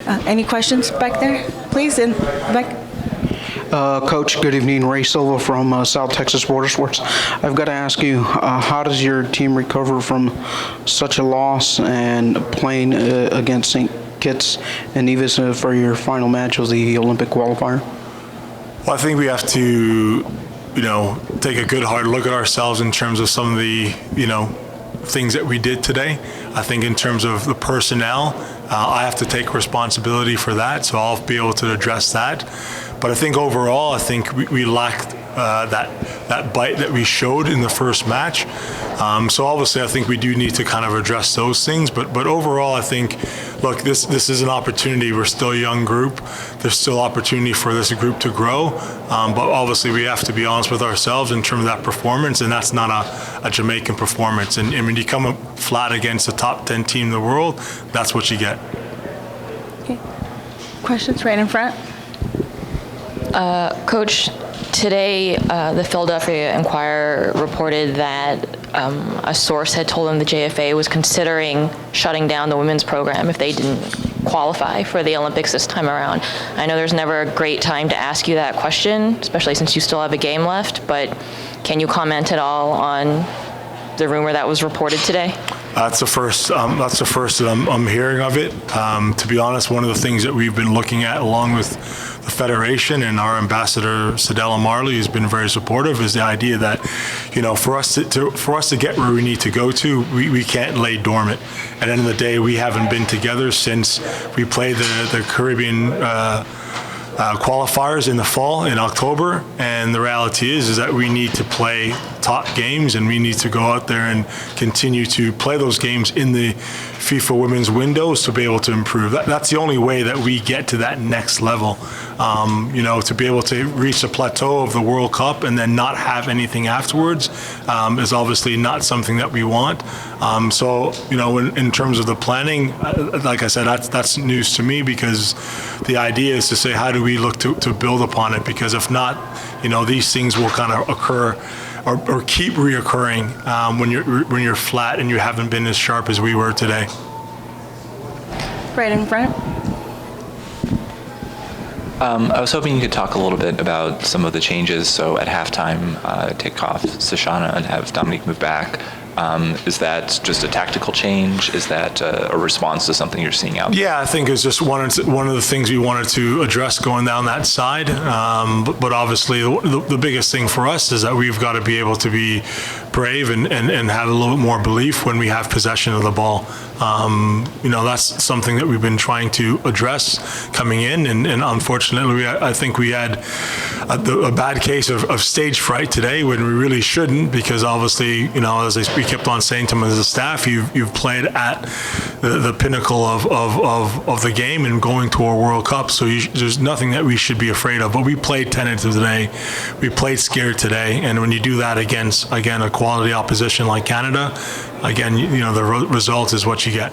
Any questions back there? Please, in back. Coach, good evening. Ray Silva from South Texas Border Sports. I've got to ask you, how does your team recover from such a loss and playing against St. Kitts and Nevis for your final match of the Olympic qualifier? Well, I think we have to, take a good hard look at ourselves in terms of some of the, things that we did today. I think in terms of the personnel, I have to take responsibility for that, so I'll be able to address that. But I think overall, we lacked that bite that we showed in the first match. So obviously, I think we do need to kind of address those things. But overall, I think, look, this is an opportunity. We're still a young group. There's still opportunity for this group to grow. But obviously, we have to be honest with ourselves in terms of that performance, and that's not a Jamaican performance. And when you come up flat against a top 10 team in the world, that's what you get. Okay. Questions right in front? Coach, today the Philadelphia Inquirer reported that a source had told them the JFA was considering shutting down the women's program if they didn't qualify for the Olympics this time around. I know there's never a great time to ask you that question, especially since you still have a game left, but can you comment at all on the rumor that was reported today? That's the first that I'm hearing of it. To be honest, one of the things that we've been looking at, along with the Federation and our ambassador Sadella Marley, who's been very supportive, is the idea that, for us to get where we need to go to, we can't lay dormant. At the end of the day, we haven't been together since we played the Caribbean qualifiers in the fall, in October, and the reality is that we need to play top games, and we need to go out there and continue to play those games in the FIFA women's windows to be able to improve. That's the only way that we get to that next level. To be able to reach the plateau of the World Cup and then not have anything afterwards is obviously not something that we want. In terms of the planning, like I said, that's news to me, because the idea is to say, how do we look to build upon it? Because if not, these things will kind of occur or keep reoccurring when you're flat and you haven't been as sharp as we were today. Right in front. I was hoping you could talk a little bit about some of the changes. So at halftime, take off Shoshana and have Dominique move back. Is that just a tactical change? Is that a response to something you're seeing out there? Yeah, I think it's just one of the things we wanted to address going down that side. But obviously, the biggest thing for us is that we've got to be able to be brave and have a little bit more belief when we have possession of the ball. That's something that we've been trying to address coming in, and unfortunately, I think we had a bad case of stage fright today when we really shouldn't, because obviously, as we kept on saying to them as a staff, you've played at the pinnacle of the game and going to a World Cup, so there's nothing that we should be afraid of. But we played tentative today, we played scared today, and when you do that against, again, a quality opposition like Canada, again, the result is what you get.